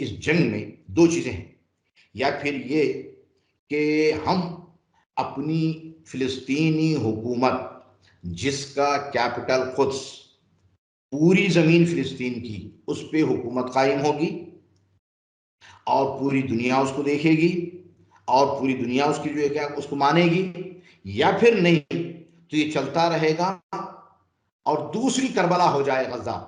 اس جنگ میں دو چیزیں ہیں، یا پھر یہ کہ ہم اپنی فلسطینی حکومت جس کا کیپٹل قدس پوری زمین فلسطین کی اس پہ حکومت قائم ہوگی اور پوری دنیا اس کو دیکھے گی اور پوری دنیا اس کی جو ہے کیا اس کو مانے گی، یا پھر نہیں تو یہ چلتا رہے گا اور دوسری کربلا ہو جائے غزہ۔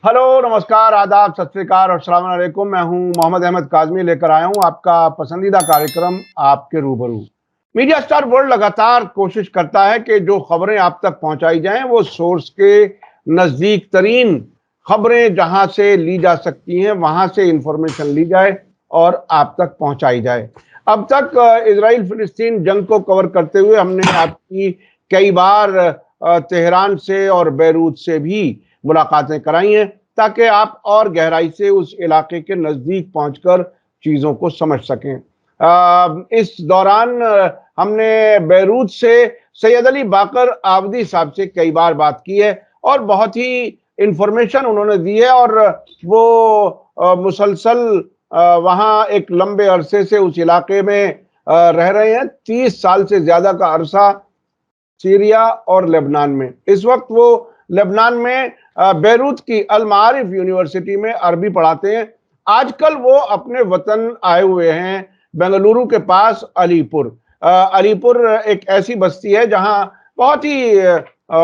ہلو، نمسکار، آداب، ست سری اکال اور السلام علیکم۔ میں ہوں محمد احمد کاظمی، لے کر آیا ہوں آپ کا پسندیدہ کارکرم آپ کے روبرو۔ میڈیا اسٹار ورلڈ لگاتار کوشش کرتا ہے کہ جو خبریں آپ تک پہنچائی جائیں وہ سورس کے نزدیک ترین خبریں جہاں سے لی جا سکتی ہیں وہاں سے انفارمیشن لی جائے اور آپ تک پہنچائی جائے۔ اب تک اسرائیل فلسطین جنگ کو کور کرتے ہوئے ہم نے آپ کی کئی بار تہران سے اور بیروت سے بھی ملاقاتیں کرائی ہیں تاکہ آپ اور گہرائی سے اس علاقے کے نزدیک پہنچ کر چیزوں کو سمجھ سکیں۔ اس دوران ہم نے بیروت سے سید علی باقر آبدی صاحب سے کئی بار بات کی ہے اور بہت ہی انفارمیشن انہوں نے دی ہے، اور وہ مسلسل وہاں ایک لمبے عرصے سے اس علاقے میں رہ رہے ہیں، 30 سال سے زیادہ کا عرصہ سیریا اور لبنان میں۔ اس وقت وہ لبنان میں بیروت کی المعارف یونیورسٹی میں عربی پڑھاتے ہیں۔ آج کل وہ اپنے وطن آئے ہوئے ہیں بنگلورو کے پاس علی پور۔ علی پور ایک ایسی بستی ہے جہاں بہت ہی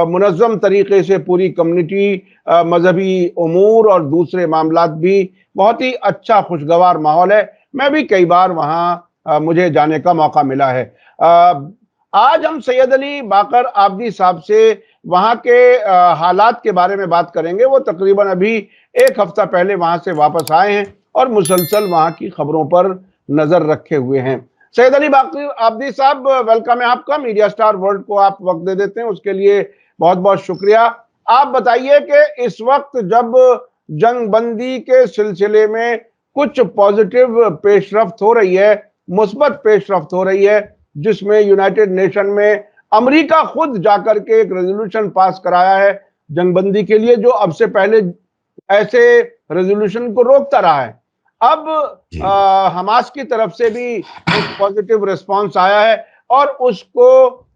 منظم طریقے سے پوری کمیونٹی، مذہبی امور اور دوسرے معاملات بھی بہت ہی اچھا خوشگوار ماحول ہے۔ میں بھی کئی بار وہاں مجھے جانے کا موقع ملا ہے۔ آج ہم سید علی باقر آبدی صاحب سے وہاں کے حالات کے بارے میں بات کریں گے۔ وہ تقریباً ابھی ایک ہفتہ پہلے وہاں سے واپس آئے ہیں اور مسلسل وہاں کی خبروں پر نظر رکھے ہوئے ہیں۔ سید علی باقر آبدی صاحب، ویلکم ہے آپ کا۔ میڈیا اسٹار ورلڈ کو آپ وقت دے دیتے ہیں، اس کے لیے بہت بہت شکریہ۔ آپ بتائیے کہ اس وقت جب جنگ بندی کے سلسلے میں کچھ پازیٹیو پیش رفت ہو رہی ہے، مثبت پیش رفت ہو رہی ہے، جس میں یونائٹڈ نیشن میں امریکہ خود جا کر کے ایک ریزولوشن پاس کرایا ہے جنگ بندی کے لیے، جو اب سے پہلے ایسے ریزولوشن کو روکتا رہا ہے۔ اب حماس کی طرف سے بھی ایک پازیٹیو ریسپانس آیا ہے اور اس کو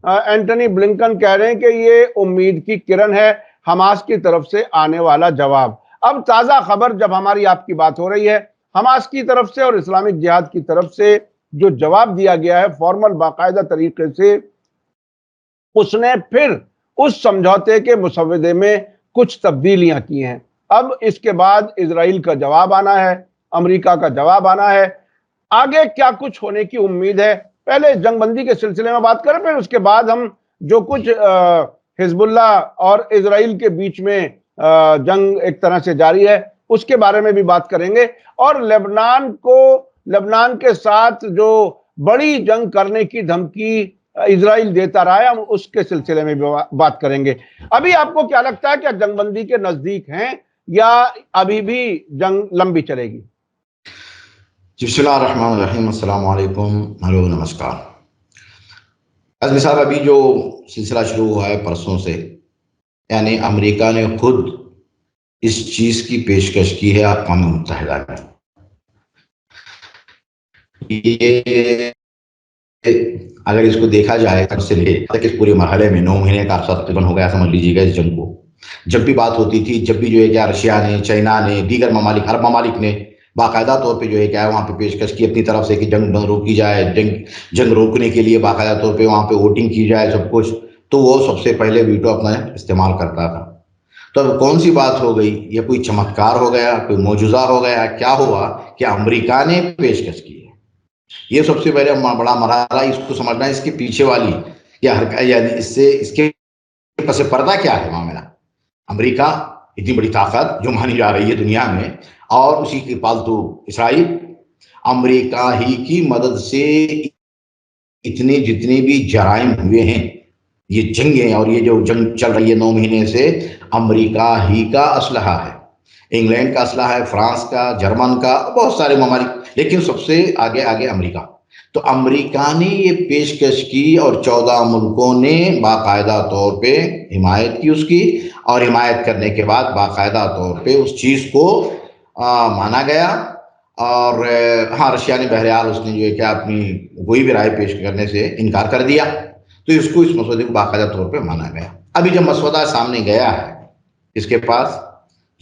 اینٹونی بلنکن کہہ رہے ہیں کہ یہ امید کی کرن ہے حماس کی طرف سے آنے والا جواب۔ اب تازہ خبر جب ہماری آپ کی بات ہو رہی ہے، حماس کی طرف سے اور اسلامک جہاد کی طرف سے جو جواب دیا گیا ہے فارمل باقاعدہ طریقے سے، اس نے پھر اس سمجھوتے کے مسودے میں کچھ تبدیلیاں کی ہیں۔ اب اس کے بعد اسرائیل کا جواب آنا ہے، امریکہ کا جواب آنا ہے۔ آگے کیا کچھ ہونے کی امید ہے؟ پہلے جنگ بندی کے سلسلے میں بات کریں، پھر اس کے بعد ہم جو کچھ حزب اللہ اور اسرائیل کے بیچ میں جنگ ایک طرح سے جاری ہے اس کے بارے میں بھی بات کریں گے، اور لبنان کے ساتھ جو بڑی جنگ کرنے کی دھمکی اسرائیل دیتا رہا ہے، ہم اس کے سلسلے میں بھی بات کریں گے۔ ابھی آپ کو کیا لگتا ہے، کیا جنگ بندی کے نزدیک ہیں یا ابھی بھی جنگ لمبی چلے گی؟ بسم اللہ الرحمن الرحیم، السلام علیکم، ہلو، نمسکار۔ عزمی صاحب، ابھی جو سلسلہ شروع ہوا ہے پرسوں سے، یعنی امریکہ نے خود اس چیز کی پیشکش کی ہے اقوام متحدہ میں۔ یہ اگر اس کو دیکھا جائے تب سے لے تک اس پورے مرحلے میں 9 مہینے کا عرصہ تقریباً ہو گیا، سمجھ لیجیے گا اس جنگ کو۔ جب بھی بات ہوتی تھی، جب بھی جو ہے کیا رشیا نے، چائنا نے، دیگر ممالک، عرب ممالک نے باقاعدہ طور پہ جو ہے کیا وہاں پہ پیشکش کی اپنی طرف سے کہ جنگ روکی جائے، جنگ روکنے کے لیے باقاعدہ طور پہ وہاں پہ ووٹنگ کی جائے، سب کچھ، تو وہ سب سے پہلے ویٹو اپنا استعمال کرتا تھا۔ تو اب کون سی بات ہو گئی؟ یہ کوئی چمتکار ہو گیا، کوئی معجزہ ہو گیا، کیا ہوا کہ امریکہ نے پیشکش کی ہے؟ یہ سب سے پہلے بڑا مرحلہ اس کو سمجھنا ہے، اس کے پیچھے والی یعنی اس کے پس پردہ کیا ہے معاملہ۔ امریکہ اتنی بڑی طاقت جو مانی جا رہی ہے دنیا میں، اور اسی کی پالتو اسرائیل، امریکہ ہی کی مدد سے جتنے بھی جرائم ہوئے ہیں، یہ جنگیں اور یہ جو جنگ چل رہی ہے 9 مہینے سے، امریکہ ہی کا اسلحہ ہے۔ انگلینڈ کا اسلحہ ہے، فرانس کا، جرمن کا، بہت سارے ممالک، لیکن سب سے آگے آگے امریکہ. تو امریکہ نے یہ پیشکش کی اور 14 ملکوں نے باقاعدہ طور پہ حمایت کی اس کی، اور حمایت کرنے کے بعد باقاعدہ طور پہ اس چیز کو مانا گیا. اور ہاں، رشیا نے بہرحال اس نے جو ہے کہ اپنی کوئی بھی رائے پیش کرنے سے انکار کر دیا، تو اس مسودے کو باقاعدہ طور پہ مانا گیا. ابھی جب مسودہ سامنے گیا ہے اس کے پاس،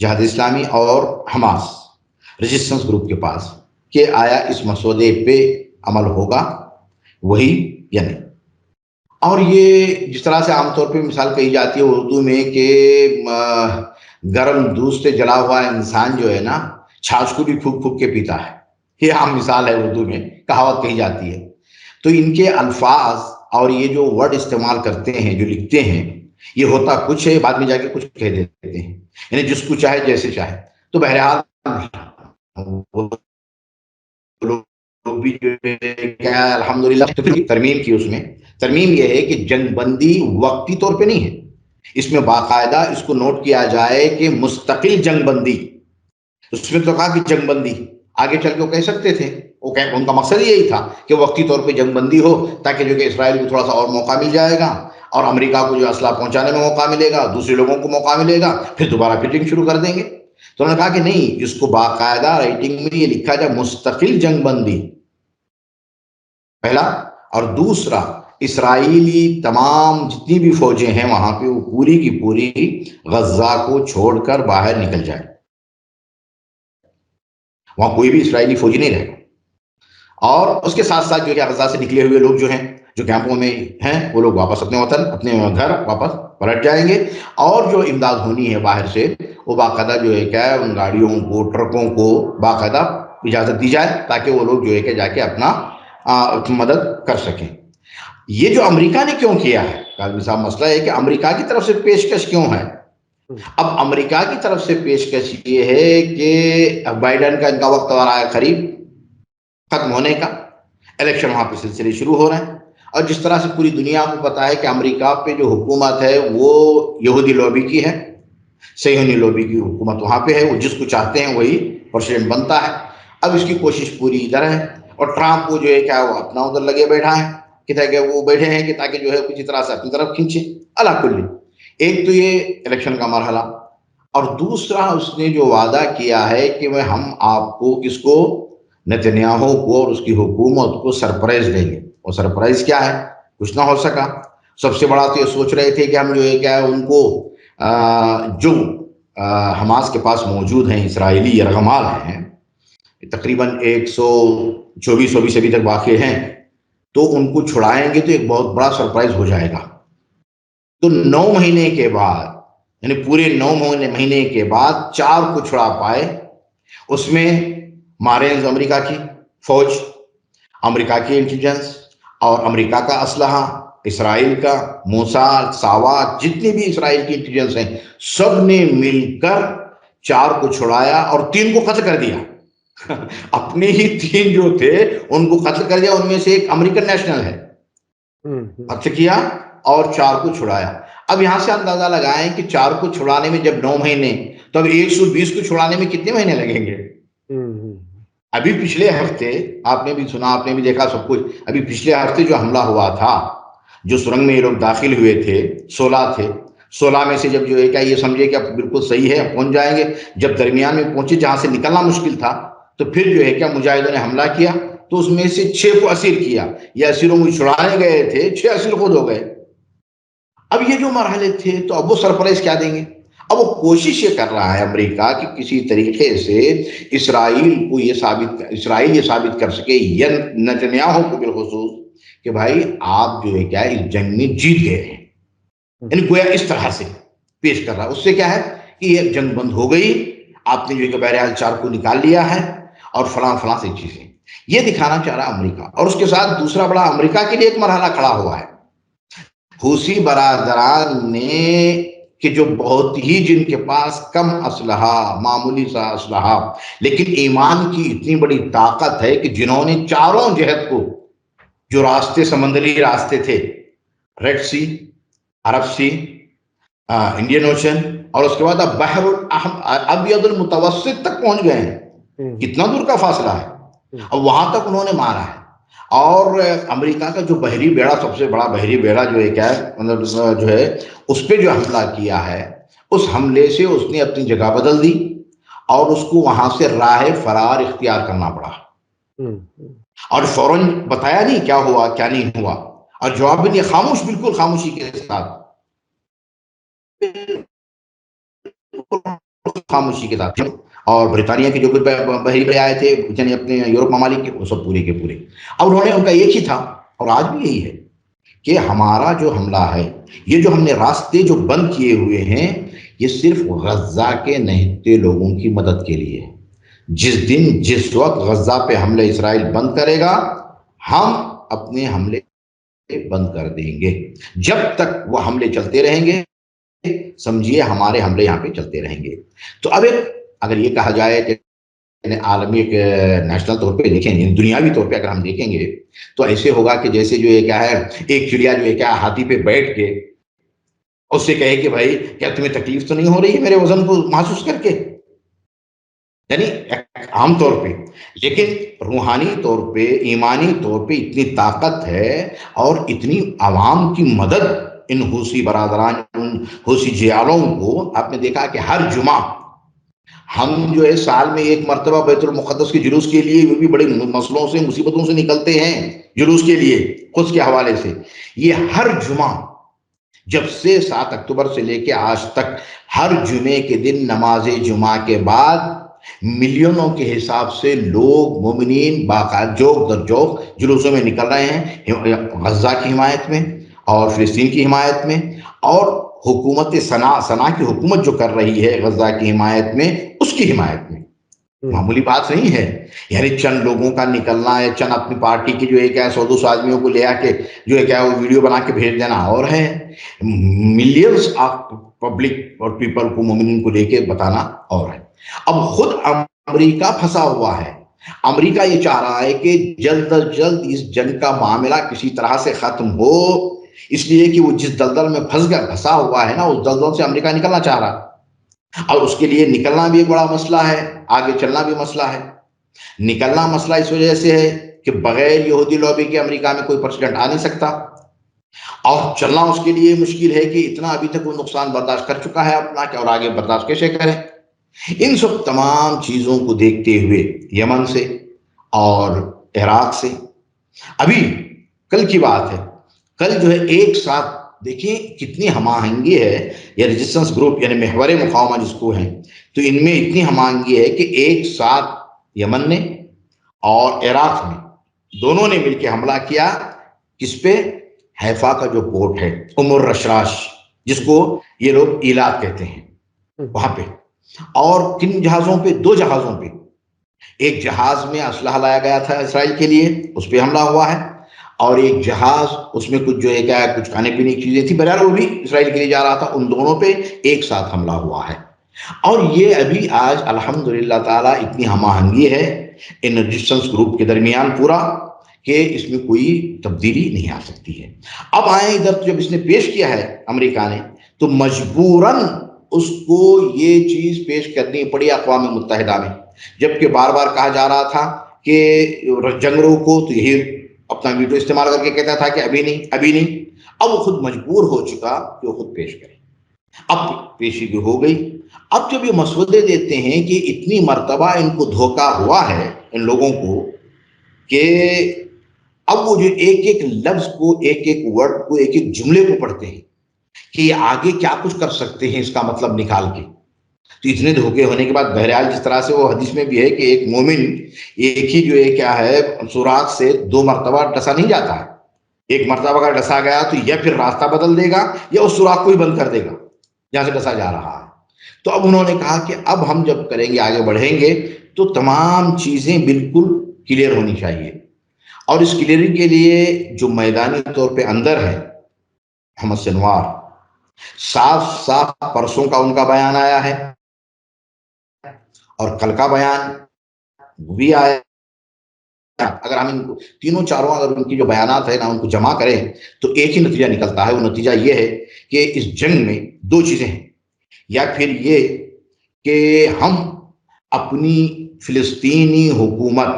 جہاد اسلامی اور حماس ریزسٹنس گروپ کے پاس، کہ آیا اس مسودے پہ عمل ہوگا وہی یا نہیں. اور یہ جس طرح سے عام طور پہ مثال کہی جاتی ہے اردو میں کہ گرم دودھ سے جلا ہوا انسان جو ہے نا، چھاچھ کو بھی پھونک پھونک کے پیتا ہے. یہ عام مثال ہے، اردو میں کہاوت کہی جاتی ہے. تو ان کے الفاظ اور یہ جو ورڈ استعمال کرتے ہیں، جو لکھتے ہیں، یہ ہوتا کچھ ہے، بعد میں جا کے کچھ کہہ دیتے ہیں، یعنی جس کو چاہے جیسے چاہے. تو بہرحال لوگ بھی جو ہے الحمدللہ ترمیم کی. اس میں ترمیم یہ ہے کہ جنگ بندی وقتی طور پہ نہیں ہے، اس میں باقاعدہ اس کو نوٹ کیا جائے کہ مستقل جنگ بندی. اس میں تو کہا کہ جنگ بندی، آگے چل کے وہ کہہ سکتے تھے، ان کا مقصد یہی تھا کہ وقتی طور پہ جنگ بندی ہو، تاکہ جو کہ اسرائیل کو تھوڑا سا اور موقع مل جائے گا، اور امریکہ کو جو اسلحہ پہنچانے میں موقع ملے گا، دوسرے لوگوں کو موقع ملے گا، پھر دوبارہ پھر جنگ شروع کر دیں گے. تو انہوں نے کہا کہ نہیں، اس کو باقاعدہ رائٹنگ میں یہ لکھا جائے مستقل جنگ بندی، پہلا. اور دوسرا، اسرائیلی تمام جتنی بھی فوجیں ہیں وہاں پہ، وہ پوری کی پوری غزہ کو چھوڑ کر باہر نکل جائے، وہاں کوئی بھی اسرائیلی فوجی نہیں رہے گا. اور اس کے ساتھ ساتھ جو کہ غزہ سے نکلے ہوئے لوگ جو ہیں، جو کیمپوں میں ہیں، وہ لوگ واپس اپنے وطن، اپنے گھر واپس پلٹ جائیں گے. اور جو امداد ہونی ہے باہر سے، وہ باقاعدہ جو ہے کیا ہے، ان گاڑیوں کو، ٹرکوں کو باقاعدہ اجازت دی جائے، تاکہ وہ لوگ جو ہے کہ جا کے اپنا مدد کر سکیں. یہ جو امریکہ نے کیوں کیا ہے، کاظمی صاحب، مسئلہ ہے کہ امریکہ کی طرف سے پیشکش کیوں ہے. اب امریکہ کی طرف سے پیشکش یہ ہے کہ بائیڈن کا ان کا وقت آ رہا ہے قریب ختم ہونے کا، الیکشن وہاں پہ سلسلے شروع ہو رہے ہیں. اور جس طرح سے پوری دنیا کو پتا ہے کہ امریکہ پہ جو حکومت ہے وہ یہودی لوبی کی ہے، صہیونی لوبی کی حکومت وہاں پہ ہے، وہ جس کو چاہتے ہیں وہی پریزیڈنٹ بنتا ہے. اب اس کی کوشش پوری ادھر ہے، اور ٹرمپ کو جو ہے کیا وہ اپنا ادھر لگے بیٹھا ہے کہ وہ بیٹھے ہیں کہ تاکہ جو ہے کسی طرح سے اپنی طرف کھینچے. اللہ کلی، ایک تو یہ الیکشن کا مرحلہ، اور دوسرا اس نے جو وعدہ کیا ہے کہ ہم آپ کو، کس کو، نتنیاہو کو اور اس کی حکومت کو سرپرائز دیں گے. اور سرپرائز کیا ہے؟ کچھ نہ ہو سکا. سب سے بڑا تو یہ سوچ رہے تھے کہ ہم جو ہے کیا ہے، ان کو جو حماس کے پاس موجود ہیں اسرائیلی یرغمال ہیں، تقریباً 124 ابھی تک باقی ہیں، تو ان کو چھڑائیں گے تو ایک بہت بڑا سرپرائز ہو جائے گا. تو 9 مہینے کے بعد، یعنی پورے 9 مہینے کے بعد 4 کو چھڑا پائے. اس میں مارینز امریکہ کی فوج، امریکہ کی انٹیلیجنس اور امریکہ کا اسلحہ، اسرائیل کا موساد، ساواک، جتنی بھی اسرائیل کی انٹیلیجنس ہیں، سب نے مل کر 4 کو چھڑایا اور 3 کو قتل کر دیا. اپنے ہی 3 جو تھے ان کو قتل کر دیا. ان میں سے ایک امریکن نیشنل ہے، قتل کیا اور 4 کو چھڑایا. اب یہاں سے اندازہ لگائیں کہ 4 کو چھڑانے میں جب 9 مہینے، تو اب 120 کو چھڑانے میں کتنے مہینے لگیں گے؟ ابھی پچھلے ہفتے آپ نے بھی سنا، آپ نے بھی دیکھا سب کچھ. ابھی پچھلے ہفتے جو حملہ ہوا تھا، جو سرنگ میں یہ لوگ داخل ہوئے تھے، 16 تھے. 16 میں سے جب جو ہے کیا یہ سمجھے کہ اب بالکل صحیح ہے، پہنچ جائیں گے، جب درمیان میں پہنچے جہاں سے نکلنا مشکل تھا، تو پھر جو ہے کیا مجاہدوں نے حملہ کیا. تو اس میں سے 6 کو اسیر کیا. یہ اسیروں کو چھڑانے گئے تھے، 6 اسیر خود ہو گئے. اب یہ جو مرحلے تھے، تو اب وہ سرپرائز کیا دیں گے؟ اب وہ کوشش یہ کر رہا ہے امریکہ کہ کسی طریقے سے اسرائیل یہ ثابت کر سکے، یا نتنیاہو کو بالخصوص، کہ بھائی آپ جو ہے کیا اس جنگ میں جیت گئے ہیں. یعنی گویا اس طرح سے پیش کر رہا ہے. اس سے کیا ہے کہ یہ جنگ بند ہو گئی، آپ نے جو ہے کہ بہرحال 4 کو نکال لیا ہے، اور فلاں فلاں سے چیزیں یہ دکھانا چاہ رہا امریکہ. اور اس کے ساتھ دوسرا بڑا امریکہ کے لیے ایک مرحلہ کھڑا ہوا ہے. حوثی برادران نے، کہ جو بہت ہی جن کے پاس کم اسلحہ، معمولی سا اسلحہ، لیکن ایمان کی اتنی بڑی طاقت ہے کہ جنہوں نے چاروں جہت کو، جو راستے، سمندری راستے تھے، ریڈ سی، عرب سی، انڈین اوشن اور اس کے بعد اب بحر ابیض المتوسط تک پہنچ گئے ہیں. کتنا دور کا فاصلہ ہے. اب وہاں تک انہوں نے مارا ہے. اور امریکہ کا جو بحری بیڑا، سب سے بڑا بحری بیڑا جو ہے کیا ہے، مطلب جو ہے اس پہ جو حملہ کیا ہے، اس حملے سے اس نے اپنی جگہ بدل دی اور اس کو وہاں سے راہ فرار اختیار کرنا پڑا. اور فوراً بتایا نہیں کیا ہوا کیا نہیں ہوا، اور جواب بھی نہیں، خاموش، بالکل خاموشی کے ساتھ، خاموشی کے ساتھ. اور برطانیہ کے جو بحری بڑے آئے تھے، یعنی اپنے یورپ ممالک کے، وہ سب پورے کے پورے. اب انہوں نے، ان کا ایک ہی تھا اور آج بھی یہی ہے کہ ہمارا جو حملہ ہے، یہ جو ہم نے راستے جو بند کیے ہوئے ہیں، یہ صرف غزہ کے نہتے لوگوں کی مدد کے لیے ہے. جس دن جس وقت غزہ پہ حملے اسرائیل بند کرے گا، ہم اپنے حملے بند کر دیں گے. جب تک وہ حملے چلتے رہیں گے، سمجھیے ہمارے حملے یہاں پہ چلتے رہیں گے. تو اب اگر یہ کہا جائے کہ عالمی نیشنل طور پہ دیکھیں، دنیاوی طور پہ اگر ہم دیکھیں گے، تو ایسے ہوگا کہ جیسے جو ہے کیا ہے، ایک چڑیا جو ہے کیا ہاتھی پہ بیٹھ کے اس سے کہے کہ بھائی کیا تمہیں تکلیف تو نہیں ہو رہی ہے میرے وزن کو محسوس کر کے، یعنی عام طور پہ. لیکن روحانی طور پہ، ایمانی طور پہ اتنی طاقت ہے اور اتنی عوام کی مدد ان حوثی برادران، ان حوثی جیالوں کو. آپ نے دیکھا کہ ہر جمعہ ہم جو ہے سال میں ایک مرتبہ بیت المقدس کے جلوس کے لیے، وہ بھی بڑے مسئلوں سے، مصیبتوں سے نکلتے ہیں جلوس کے لیے خود کے حوالے سے. یہ ہر جمعہ، جب سے 7 اکتوبر سے لے کے آج تک، ہر جمعے کے دن نماز جمعہ کے بعد ملینوں کے حساب سے لوگ، مومنین، باقاعدہ جوک در جوک جلوسوں میں نکل رہے ہیں، غزہ کی حمایت میں اور فلسطین کی حمایت میں، اور حکومت صنع کی حکومت جو کر رہی ہے غزہ کی حمایت میں، اس کی حمایت میں. معمولی بات نہیں ہے. یعنی چند لوگوں کا نکلنا ہے، چند اپنی پارٹی کی جو ہے کیا 100-200 آدمیوں کو لے آ کے جو ہے کیا وہ ویڈیو بنا کے بھیج دینا اور ہے، ملینز آف پبلک اور پیپل کو، مومنین کو لے کے بتانا اور ہے. اب خود امریکہ پھنسا ہوا ہے. امریکہ یہ چاہ رہا ہے کہ جلد از جلد اس جنگ کا معاملہ کسی طرح سے ختم ہو، اس لیے کہ وہ جس دلدل میں پھنسا ہوا ہے نا، اس دلدل سے امریکہ نکلنا چاہ رہا. اور اس کے لیے نکلنا بھی ایک بڑا مسئلہ ہے، آگے چلنا بھی مسئلہ ہے. نکلنا مسئلہ اس وجہ سے ہے کہ بغیر یہودی لابی کے امریکہ میں کوئی پریزیڈنٹ آ نہیں سکتا، اور چلنا اس کے لیے مشکل ہے کہ اتنا ابھی تک وہ نقصان برداشت کر چکا ہے اپنا، کہ اور آگے برداشت کیسے کریں. ان سب تمام چیزوں کو دیکھتے ہوئے یمن سے اور عراق سے، ابھی کل کی بات ہے، کل جو ہے ایک ساتھ دیکھیں کتنی ہم آہنگی ہے، یا ریزسٹنس گروپ یعنی محور مقاومہ جس کو ہیں، تو ان میں اتنی ہم آہنگی ہے کہ ایک ساتھ یمن نے اور عراق نے دونوں نے مل کے حملہ کیا. کس پہ؟ حیفا کا جو پورٹ ہے، الرشراش، جس کو یہ لوگ ایلات کہتے ہیں، وہاں پہ. اور کن جہازوں پہ؟ 2 جہازوں پہ. ایک جہاز میں اسلحہ لایا گیا تھا اسرائیل کے لیے، اس پہ حملہ ہوا ہے، اور ایک جہاز اس میں کچھ جو ہے کیا کچھ کھانے پینے کی چیزیں تھی، بہرحال وہ بھی اسرائیل کے لیے جا رہا تھا. ان دونوں پہ ایک ساتھ حملہ ہوا ہے. اور یہ ابھی آج الحمدللہ تعالیٰ اتنی ہم آہنگی ہے ان ریزسٹنس گروپ کے درمیان پورا، کہ اس میں کوئی تبدیلی نہیں آ سکتی ہے. اب آئیں ادھر، جب اس نے پیش کیا ہے امریکہ نے، تو مجبوراً اس کو یہ چیز پیش کرنی پڑی اقوام متحدہ میں. جبکہ بار بار کہا جا رہا تھا کہ جنگ روکو، تو یہی اپنا ویٹو استعمال کر کے کہتا تھا کہ ابھی نہیں ابھی نہیں. اب وہ خود مجبور ہو چکا کہ وہ خود پیش کرے. اب پیشی بھی ہو گئی. اب جب یہ مسودے دیتے ہیں کہ اتنی مرتبہ ان کو دھوکہ ہوا ہے ان لوگوں کو، کہ اب وہ جو ایک ایک لفظ کو، ایک ایک ورڈ کو، ایک ایک جملے کو پڑھتے ہیں کہ یہ آگے کیا کچھ کر سکتے ہیں اس کا مطلب نکال کے. تو اتنے دھوکے ہونے کے بعد بہرحال جس طرح سے وہ حدیث میں بھی ہے کہ ایک مومن ایک ہی جو ہے کیا ہے سوراخ سے 2 مرتبہ ڈسا نہیں جاتا ہے. ایک مرتبہ اگر ڈسا گیا تو یا پھر راستہ بدل دے گا یا اس سوراخ کو ہی بند کر دے گا جہاں سے ڈسا جا رہا ہے. تو اب انہوں نے کہا کہ اب ہم جب کریں گے، آگے بڑھیں گے، تو تمام چیزیں بالکل کلیئر ہونی چاہیے. اور اس کلیئرنگ کے لیے جو میدانی طور پہ اندر ہے، محمد سنوار صاف پرسوں کا ان کا بیان آیا ہے، اور کل کا بیان وہ بھی آیا. اگر ہم ان کو تینوں چاروں، اگر ان کی جو بیانات ہے نا ان کو جمع کریں، تو ایک ہی نتیجہ نکلتا ہے. وہ نتیجہ یہ ہے کہ اس جنگ میں 2 چیزیں ہیں. یا پھر یہ کہ ہم اپنی فلسطینی حکومت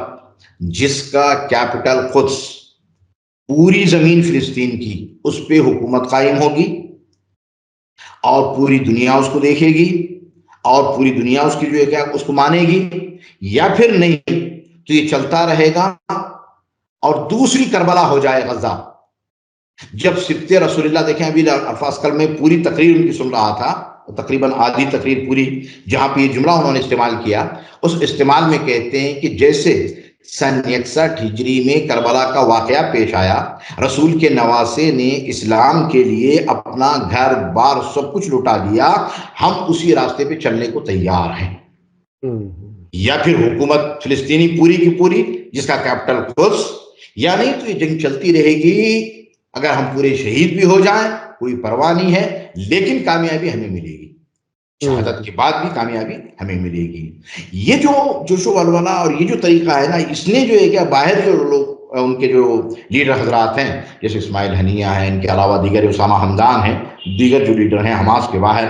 جس کا کیپٹل قدس پوری زمین فلسطین کی اس پہ حکومت قائم ہوگی اور پوری دنیا اس کو دیکھے گی اور پوری دنیا اس کی جو ہے کیا اس کو مانے گی، یا پھر نہیں تو یہ چلتا رہے گا اور دوسری کربلا ہو جائے غزہ۔ جب سبط رسول اللہ دیکھیں، ابھی الفاظ کل میں پوری تقریر ان کی سن رہا تھا، تقریباً آدھی تقریر پوری، جہاں پہ یہ جملہ انہوں نے استعمال کیا، اس استعمال میں کہتے ہیں کہ جیسے سن 61 ہجری میں کربلا کا واقعہ پیش آیا، رسول کے نواسے نے اسلام کے لیے اپنا گھر بار سب کچھ لٹا دیا، ہم اسی راستے پہ چلنے کو تیار ہیں۔ یا پھر حکومت فلسطینی پوری کی پوری جس کا کیپٹل قدس، یا نہیں تو یہ جنگ چلتی رہے گی، اگر ہم پورے شہید بھی ہو جائیں کوئی پرواہ نہیں ہے، لیکن کامیابی ہمیں ملے گی، شہادت کے بعد بھی کامیابی ہمیں ملے گی۔ یہ جو جوش و ولولہ اور یہ جو طریقہ ہے نا، اس نے جو ہے کیا باہر جو لوگ ان کے جو لیڈر حضرات ہیں جیسے اسماعیل ہنیہ ہیں، ان کے علاوہ دیگر اسامہ حمدان ہیں، دیگر جو لیڈر ہیں حماس کے باہر،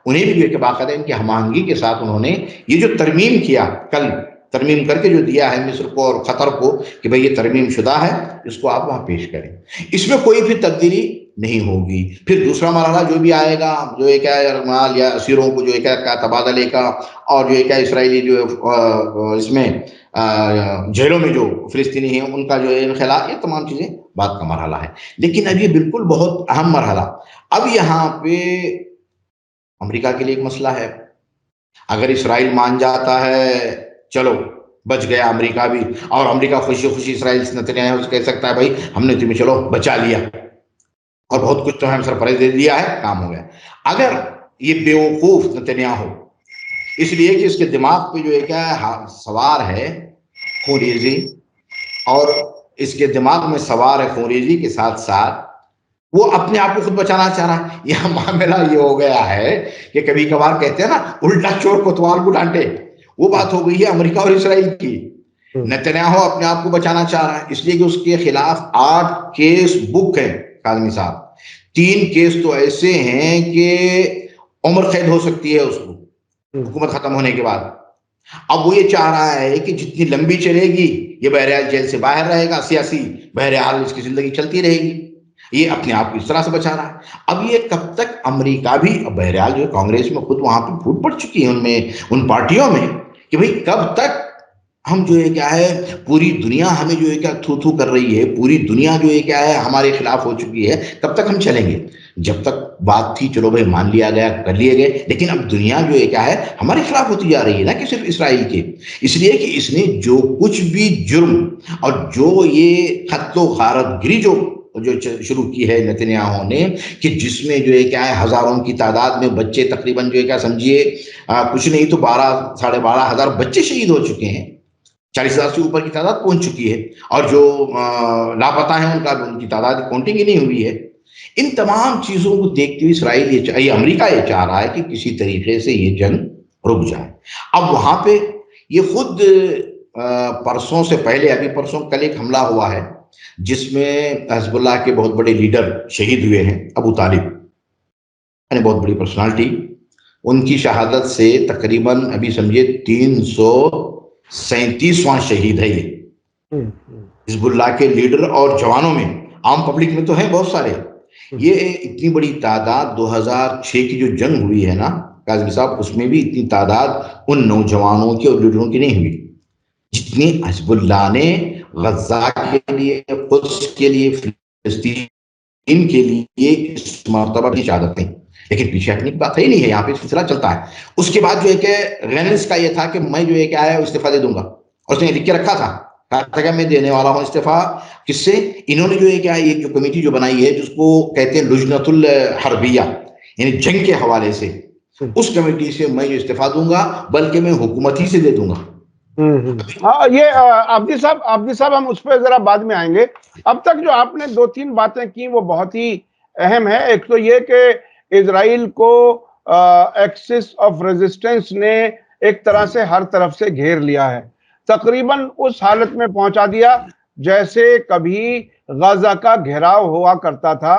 انہیں بھی جو ہے کہ باقاعدہ ان کی ہم آہنگی کے ساتھ انہوں نے یہ جو ترمیم کیا، کل ترمیم کر کے جو دیا ہے مصر کو اور قطر کو کہ بھئی یہ ترمیم شدہ ہے، اس کو آپ وہاں پیش کریں، اس میں کوئی بھی تبدیلی نہیں ہوگی۔ پھر دوسرا مرحلہ جو بھی آئے گا، جو ہے کیا ارمال یا اسیروں کو جو ہے کیا تبادلے کا، اور جو ہے کیا اسرائیلی جو اس میں جیلوں میں جو فلسطینی ہیں ان کا جو ہے انخلا، یہ تمام چیزیں بعد کا مرحلہ ہے۔ لیکن اب یہ بالکل بہت اہم مرحلہ، اب یہاں پہ امریکہ کے لیے ایک مسئلہ ہے۔ اگر اسرائیل مان جاتا ہے چلو بچ گیا امریکہ بھی، اور امریکہ خوشی خوشی اسرائیل سے نتنیاہو سے کہہ سکتا ہے بھائی ہم نے تمہیں چلو بچا لیا اور بہت کچھ تو ہم سرپرائز دے دیا ہے، کام ہو گیا۔ اگر یہ بیوقوف نتنیاہو، اس لیے کہ اس کے دماغ پہ جو ہے کیا سوار ہے خونریزی، اور اس کے دماغ میں سوار ہے خونریزی کے ساتھ ساتھ وہ اپنے آپ کو خود بچانا چاہ رہا ہے۔ یہ معاملہ یہ ہو گیا ہے کہ کبھی کبھار کہتے ہیں نا الٹا چور کوتوال کو ڈانٹے، وہ بات ہو گئی ہے امریکہ اور اسرائیل کی۔ نتنیاہو اپنے آپ کو بچانا چاہ رہا ہے، اس لیے کہ اس کے خلاف 8 کیس بک ہیں کاظمی صاحب، 3 کیس تو ایسے ہیں کہ عمر قید ہو سکتی ہے اس کو حکومت ختم ہونے کے بعد۔ اب وہ یہ چاہ رہا ہے کہ جتنی لمبی چلے گی یہ بہرحال جیل سے باہر رہے گا، سیاسی بہرحال اس کی زندگی چلتی رہے گی، یہ اپنے آپ کو اس طرح سے بچا رہا ہے۔ اب یہ کب تک امریکہ بھی بہرحال جو کانگریس میں خود وہاں پہ پھوٹ پڑ چکی ہے ان میں، ان پارٹیوں میں، کہ بھئی کب تک ہم جو ہے کیا ہے پوری دنیا ہمیں جو ہے کیا تھو تھو کر رہی ہے، پوری دنیا جو ہے کیا ہے ہمارے خلاف ہو چکی ہے، کب تک ہم چلیں گے؟ جب تک بات تھی چلو بھائی مان لیا گیا، کر لیے گئے، لیکن اب دنیا جو ہے کیا ہے ہمارے خلاف ہوتی جا رہی ہے، نہ کہ صرف اسرائیل کے، اس لیے کہ اس نے جو کچھ بھی جرم اور جو یہ قتل و غارت گری جو شروع کی ہے نتنیاہو نے، کہ جس میں جو ہے کیا ہے ہزاروں کی تعداد میں بچے تقریباً جو ہے کیا سمجھیے کچھ نہیں تو 12-12.5 ہزار بچے شہید ہو چکے ہیں، 40,000 سے اوپر کی تعداد پہنچ چکی ہے، اور جو لاپتہ ہیں ان کی تعداد کاؤنٹنگ ہی نہیں ہوئی ہے۔ ان تمام چیزوں کو دیکھتے ہوئے اسرائیل یہ امریکہ یہ چاہ رہا ہے کہ کسی طریقے سے یہ جنگ رک جائے۔ اب وہاں پہ یہ خود پرسوں سے پہلے، ابھی پرسوں کل ایک حملہ ہوا ہے جس میں حزب اللہ کے بہت بڑے لیڈر شہید ہوئے ہیں، ابو طالب یعنی بہت بڑی پرسنالٹی، ان کی شہادت سے تقریباً ابھی سمجھے 337واں شہید ہے یہ حزب اللہ کے لیڈر اور جوانوں میں، عام پبلک میں تو ہیں بہت سارے۔ یہ اتنی بڑی تعداد 2006 کی جو جنگ ہوئی ہے نا کاظمی صاحب، اس میں بھی اتنی تعداد ان نوجوانوں کی اور لیڈروں کی نہیں ہوئی جتنی حزب اللہ نے غزہ کے لیے، قدس کے لیے، فلسطین کے لیے اس مرتبہ کی شہادت نہیں۔ لیکن پیچھے ہٹنے کی بات ہے نہیں ہے، یہاں پہ سلسلہ چلتا ہے۔ اس کے بعد جو ہے کہ غینس کا یہ تھا کہ میں جو ہے کہ آیا استعفیٰ دے دوں گا، اور اس نے لکھ کے رکھا تھا کہ میں دینے والا ہوں استعفیٰ۔ کس سے؟ انہوں نے جو ہے کہ ایک جو کمیٹی جو بنائی ہے جس کو کہتے ہیں لجنۃ الحربیہ، یعنی جنگ کے حوالے سے، اس کمیٹی سے میں جو استعفیٰ دوں گا بلکہ میں حکومت ہی سے دے دوں گا۔ یہ عابدی صاحب ہم اس پہ ذرا بعد میں آئیں گے۔ اب تک جو آپ نے 2-3 باتیں کی وہ بہت ہی اہم ہے۔ ایک تو یہ کہ اسرائیل کو ایکسس آف ریزسٹنس نے ایک طرح سے ہر طرف سے گھیر لیا ہے، تقریباً اس حالت میں پہنچا دیا جیسے کبھی غزہ کا گھیراؤ ہوا کرتا تھا۔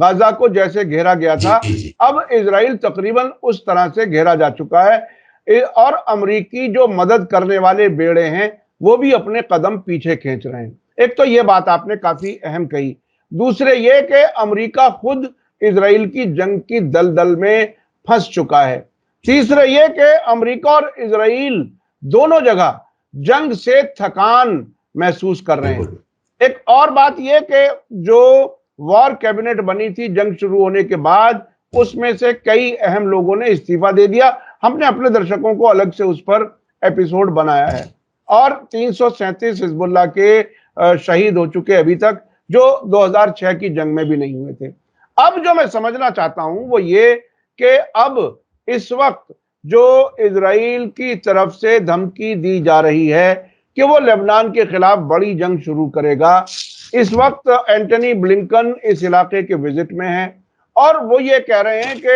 غزہ کو جیسے گھیرا گیا تھا اب اسرائیل تقریباً اس طرح سے گھیرا جا چکا ہے، اور امریکی جو مدد کرنے والے بیڑے ہیں وہ بھی اپنے قدم پیچھے کھینچ رہے ہیں۔ ایک تو یہ بات آپ نے کافی اہم کہی، دوسرے یہ کہ امریکہ خود اسرائیل کی جنگ کی دلدل میں پھنس چکا ہے، تیسرے یہ کہ امریکہ اور اسرائیل دونوں جگہ جنگ سے تھکان محسوس کر رہے ہیں۔ ایک اور بات یہ کہ جو وار کیبنٹ بنی تھی جنگ شروع ہونے کے بعد، اس میں سے کئی اہم لوگوں نے استعفیٰ دے دیا، ہم نے اپنے درشکوں کو الگ سے اس پر ایپیسوڈ بنایا ہے، اور 337 حزب اللہ کے شہید ہو چکے ابھی تک، جو 2006 کی جنگ میں بھی نہیں ہوئے تھے۔ اب جو میں سمجھنا چاہتا ہوں وہ یہ کہ اب اس وقت جو اسرائیل کی طرف سے دھمکی دی جا رہی ہے کہ وہ لبنان کے خلاف بڑی جنگ شروع کرے گا، اس وقت اینٹنی بلنکن اس علاقے کے وزٹ میں ہیں اور وہ یہ کہہ رہے ہیں کہ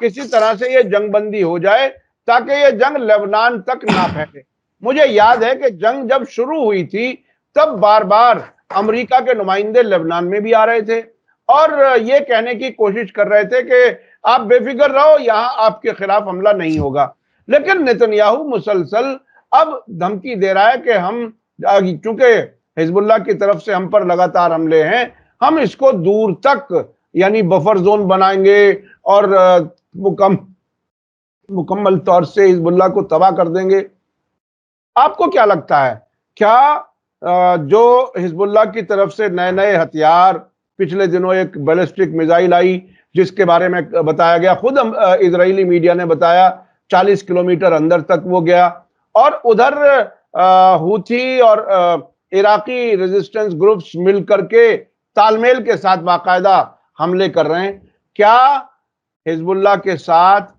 کسی طرح سے یہ جنگ بندی ہو جائے تاکہ یہ جنگ لبنان تک نہ پھیلے۔ مجھے یاد ہے کہ جنگ جب شروع ہوئی تھی تب بار بار امریکہ کے نمائندے لبنان میں بھی آ رہے تھے اور یہ کہنے کی کوشش کر رہے تھے کہ آپ بے فکر رہو، یہاں آپ کے خلاف حملہ نہیں ہوگا، لیکن نتنیاہو مسلسل اب دھمکی دے رہا ہے کہ ہم چونکہ حزب اللہ کی طرف سے ہم پر لگاتار حملے ہیں، ہم اس کو دور تک یعنی بفر زون بنائیں گے اور مکمل طور سے حزب اللہ کو تباہ کر دیں گے۔ آپ کو کیا لگتا ہے، کیا جو حزب اللہ کی طرف سے نئے نئے ہتھیار، پچھلے دنوں ایک بیلسٹک میزائل آئی جس کے بارے میں بتایا گیا، خود اسرائیلی میڈیا نے بتایا 40 کلومیٹر اندر تک وہ گیا، اور ادھر ہوتھی اور عراقی ریزسٹنس گروپس مل کر کے تال میل کے ساتھ باقاعدہ حملے کر رہے ہیں، کیا حزب اللہ کے ساتھ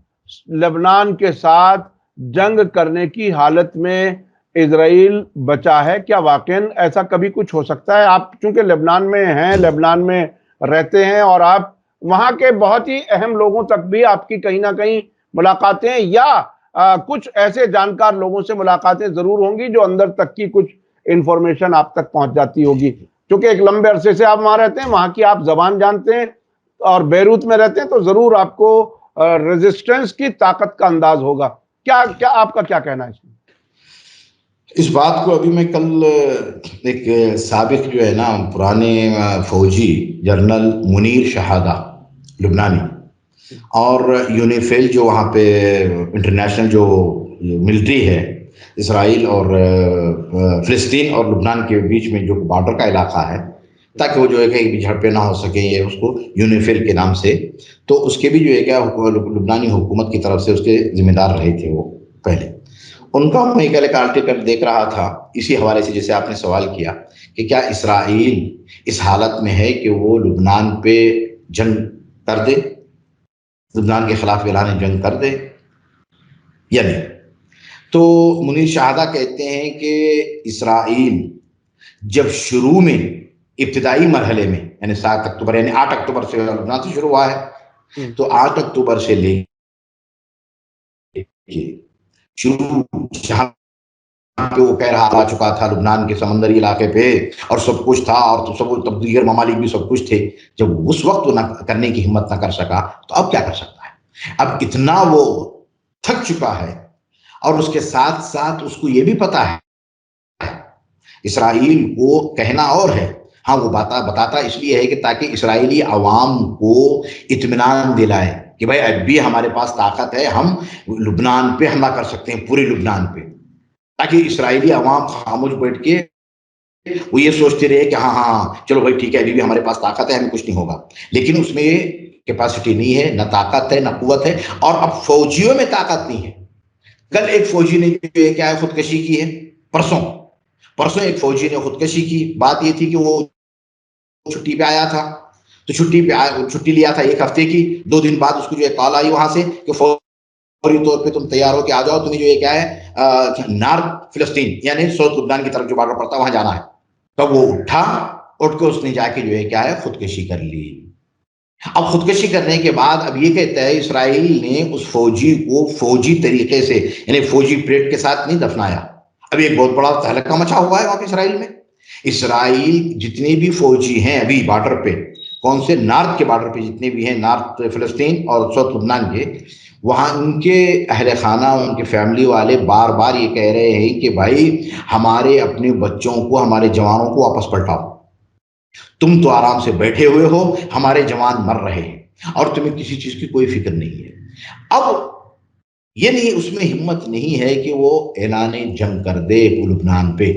لبنان کے ساتھ جنگ کرنے کی حالت میں اسرائیل بچا ہے؟ کیا واقعاً ایسا کبھی کچھ ہو سکتا ہے؟ آپ چونکہ لبنان میں ہیں، لبنان میں رہتے ہیں اور آپ وہاں کے بہت ہی اہم لوگوں تک بھی آپ کی کہیں نہ کہیں ملاقاتیں یا کچھ ایسے جانکار لوگوں سے ملاقاتیں ضرور ہوں گی جو اندر تک کی کچھ انفارمیشن آپ تک پہنچ جاتی ہوگی، کیونکہ ایک لمبے عرصے سے آپ وہاں رہتے ہیں، وہاں کی آپ زبان جانتے ہیں اور بیروت میں رہتے ہیں، تو ضرور آپ کو ریزسٹنس کی طاقت کا انداز ہوگا۔ کیا آپ کا کیا کہنا ہے اس میں؟ اس بات کو ابھی میں کل ایک سابق جو ہے نا پرانے فوجی جنرل منیر شہادہ لبنانی اور یونیفیل جو وہاں پہ انٹرنیشنل جو ملٹری ہے اسرائیل اور فلسطین اور لبنان کے بیچ میں جو بارڈر کا علاقہ ہے، تاکہ وہ جو ہے کہ جھڑپیں نہ ہو سکیں، یہ اس کو یونیفیل کے نام سے، تو اس کے بھی جو ہے کہ لبنانی حکومت کی طرف سے اس کے ذمہ دار رہے تھے وہ پہلے۔ ان کا میں ایک آرٹیکل دیکھ رہا تھا اسی حوالے سے جیسے آپ نے سوال کیا کہ کیا اسرائیل اس حالت میں ہے کہ وہ لبنان پہ جنگ کر دے، لبنان کے خلاف اعلان جنگ کر دے یا نہیں؟ تو منیر شہادہ کہتے ہیں کہ اسرائیل جب شروع میں ابتدائی مرحلے میں یعنی 7 اکتوبر یعنی 8 اکتوبر سے لبنان سے شروع ہوا ہے، تو 8 اکتوبر سے لے کے شروع جہاں پہ وہ کہہ رہا آ چکا تھا لبنان کے سمندری علاقے پہ اور سب کچھ تھا اور سب دیگر ممالک بھی سب کچھ تھے، جب اس وقت وہ نہ کرنے کی ہمت نہ کر سکا تو اب کیا کر سکتا ہے؟ اب اتنا وہ تھک چکا ہے، اور اس کے ساتھ ساتھ اس کو یہ بھی پتا ہے اسرائیل کو کہنا اور ہے، ہاں وہ بتاتا اس لیے ہے کہ تاکہ اسرائیلی عوام کو اطمینان دلائے کہ بھائی اب بھی ہمارے پاس طاقت ہے، ہم لبنان پہ حملہ کر سکتے ہیں، پورے لبنان پہ، تاکہ اسرائیلی عوام خاموش بیٹھ کے وہ یہ سوچتے رہے کہ ہاں چلو بھائی ٹھیک ہے، ابھی بھی ہمارے پاس طاقت ہے، ہمیں کچھ نہیں ہوگا، لیکن اس میں یہ کیپیسٹی نہیں ہے، نہ طاقت ہے نہ قوت ہے، اور اب فوجیوں میں طاقت نہیں ہے۔ کل ایک فوجی نے کیا ہے خودکشی کی ہے، پرسوں ایک فوجی نے خودکشی کی، بات یہ تھی کہ وہ چھٹی پہ آیا تھا، تو چھٹی لیا تھا 1 ہفتے کی، 2 دن بعد اس کو جو ہے کال آئی وہاں سے کہ فوری طور پہ تم تیار ہو کے آ جاؤ، تمہیں جو ہے کیا ہے نارتھ فلسطین یعنی ساؤتھ لبنان کی طرف جو بارڈر پڑتا ہے وہاں جانا ہے۔ تب وہ اٹھ کے اس نے جا کے جو ہے کیا ہے خودکشی کر لی۔ اب خودکشی کرنے کے بعد اب یہ کہتا ہے اسرائیل نے اس فوجی کو فوجی طریقے سے یعنی فوجی پریڈ کے ساتھ نہیں دفنایا۔ اب ایک بہت بڑا تہلکہ مچا ہوا ہے وہاں پہ اسرائیل میں۔ اسرائیل جتنے بھی فوجی ہیں ابھی بارڈر پہ کون سے نارتھ کے بارڈر پہ جتنے بھی ہیں، نارتھ فلسطین اور ساؤتھ لبنان کے، وہاں ان کے اہل خانہ، ان کے فیملی والے بار بار یہ کہہ رہے ہیں کہ بھائی ہمارے اپنے بچوں کو، ہمارے جوانوں کو واپس پلٹاؤ، تم تو آرام سے بیٹھے ہوئے ہو، ہمارے جوان مر رہے ہیں اور تمہیں کسی چیز کی کوئی فکر نہیں ہے۔ اب یہ نہیں، اس میں ہمت نہیں ہے کہ وہ اعلان جنگ کر دے لبنان پہ،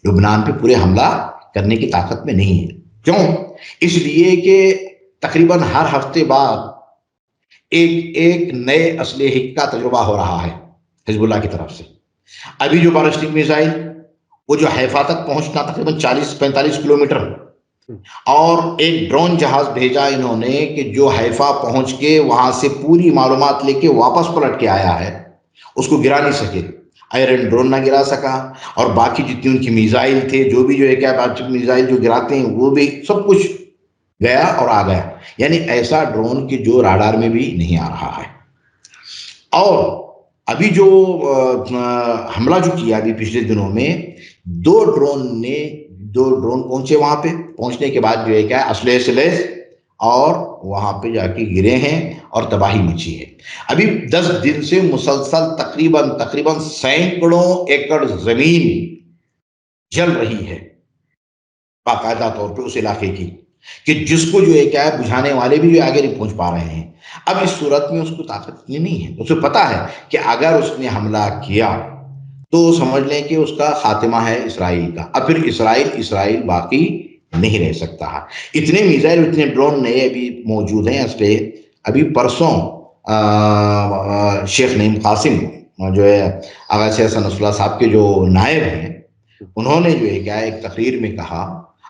لبنان پہ پورے حملہ کرنے کی طاقت میں نہیں ہے۔ کیوں؟ اس لیے کہ تقریباً ہر ہفتے بعد ایک نئے اسلحے کا تجربہ ہو رہا ہے حزب اللہ کی طرف سے۔ ابھی جو بالسٹک میزائل، وہ جو حیفا تک پہنچنا تقریباً 40-45 کلومیٹر، اور ایک ڈرون جہاز بھیجا انہوں نے کہ جو حیفا پہنچ کے وہاں سے پوری معلومات لے کے واپس پلٹ کے آیا ہے، اس کو گرا نہیں سکے، آئرن ڈرون نہ گرا سکا، اور باقی جتنی ان کی میزائل تھے، جو بھی جو ہے کیا بالسٹک میزائل جو گراتے ہیں، وہ بھی سب کچھ گیا اور آ گیا۔ یعنی ایسا ڈرون کہ جو راڈار میں بھی نہیں آ رہا ہے۔ اور ابھی جو حملہ جو کیا ابھی پچھلے دنوں میں، دو ڈرون پہنچے وہاں پہ، پہنچنے کے بعد جو ہے کیا اسلحے سے لیس، اور وہاں پہ جا کے گرے ہیں اور تباہی مچی ہے۔ ابھی 10 دن سے مسلسل تقریباً سینکڑوں ایکڑ زمین جل رہی ہے باقاعدہ طور پہ اس علاقے کی، کہ جس کو جو ہے کیا ہے بجھانے والے بھی جو آگے نہیں پہنچ پا رہے ہیں۔ اب اس صورت میں اس کو طاقت اتنی نہیں ہے، اسے پتا ہے کہ اگر اس نے حملہ کیا تو سمجھ لیں کہ اس کا خاتمہ ہے اسرائیل کا، اب پھر اسرائیل باقی نہیں رہ سکتا ہے۔ اتنے میزائل، اتنے ڈرون نئے ابھی موجود ہیں اس پہ۔ ابھی پرسوں شیخ نعیم قاسم جو ہے آغا سید حسن نصراللہ صاحب کے جو نائب ہیں، انہوں نے جو ہے کیا ایک تقریر میں کہا،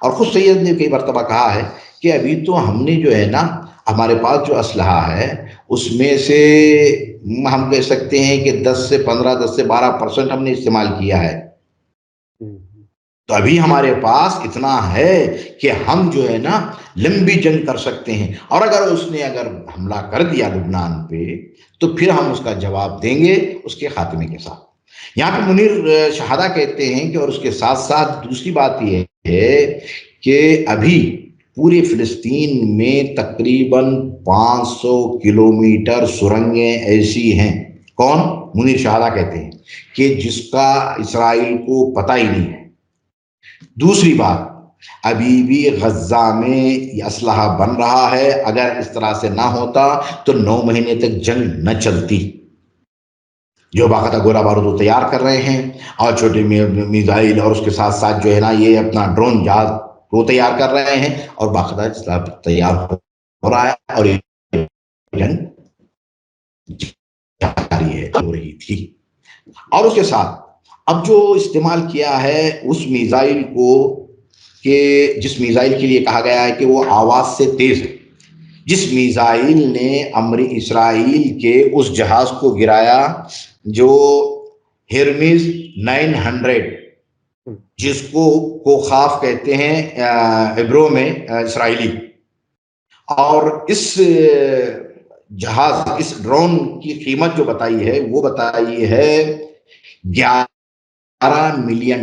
اور خود سید نے کئی مرتبہ کہا ہے کہ ابھی تو ہم نے جو ہے نا، ہمارے پاس جو اسلحہ ہے اس میں سے ہم کہہ سکتے ہیں کہ 10 سے 12% ہم نے استعمال کیا ہے۔ تو ابھی ہمارے پاس اتنا ہے کہ ہم جو ہے نا لمبی جنگ کر سکتے ہیں، اور اگر اس نے حملہ کر دیا لبنان پہ تو پھر ہم اس کا جواب دیں گے اس کے خاتمے کے ساتھ۔ یہاں پہ منیر شہادہ کہتے ہیں کہ اور اس کے ساتھ ساتھ دوسری بات یہ ہے کہ ابھی پورے فلسطین میں تقریباً 500 کلومیٹر سرنگیں ایسی ہیں، کون؟ منیر شہادہ کہتے ہیں کہ جس کا اسرائیل کو پتہ ہی نہیں ہے۔ دوسری بات، ابھی بھی غزہ میں یہ اسلحہ بن رہا ہے، اگر اس طرح سے نہ ہوتا تو 9 مہینے تک جنگ نہ چلتی۔ جو باقاعدہ گولہ بارود تیار کر رہے ہیں، اور چھوٹے میزائل، اور اس کے ساتھ ساتھ جو ہے نا یہ اپنا ڈرون جہاز وہ تیار کر رہے ہیں، اور باقاعدہ تیار ہو رہا ہے، اور یہ جنگ جاری ہے، ہو رہی تھی۔ اور اس کے ساتھ اب جو استعمال کیا ہے اس میزائل کو، کہ جس میزائل کے لیے کہا گیا ہے کہ وہ آواز سے تیز ہے، جس میزائل نے اسرائیل کے اس جہاز کو گرایا جو ہرمیز 900، جس کو کوخاف کہتے ہیں عبروں میں اسرائیلی، اور اس جہاز، اس ڈرون کی قیمت جو بتائی ہے وہ بتائی ہے $11 ملین،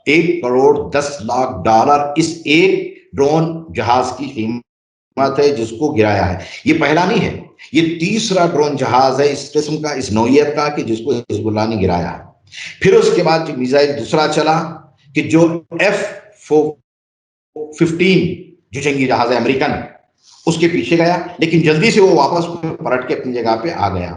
$1,10,00,000 اس ایک ڈرون جہاز کی قیمت ہے جس کو گرایا ہے۔ یہ پہلا نہیں ہے، یہ تیسرا ڈرون جہاز ہے اس قسم کا، اس نوعیت کا، کہ جس کو حزب اللہ نے گرایا ہے۔ پھر اس کے بعد جو میزائل دوسرا چلا کہ جو F-15 جو جنگی جہاز ہے امریکن، اس کے پیچھے گیا، لیکن جلدی سے وہ واپس پلٹ کے اپنی جگہ پہ آ گیا۔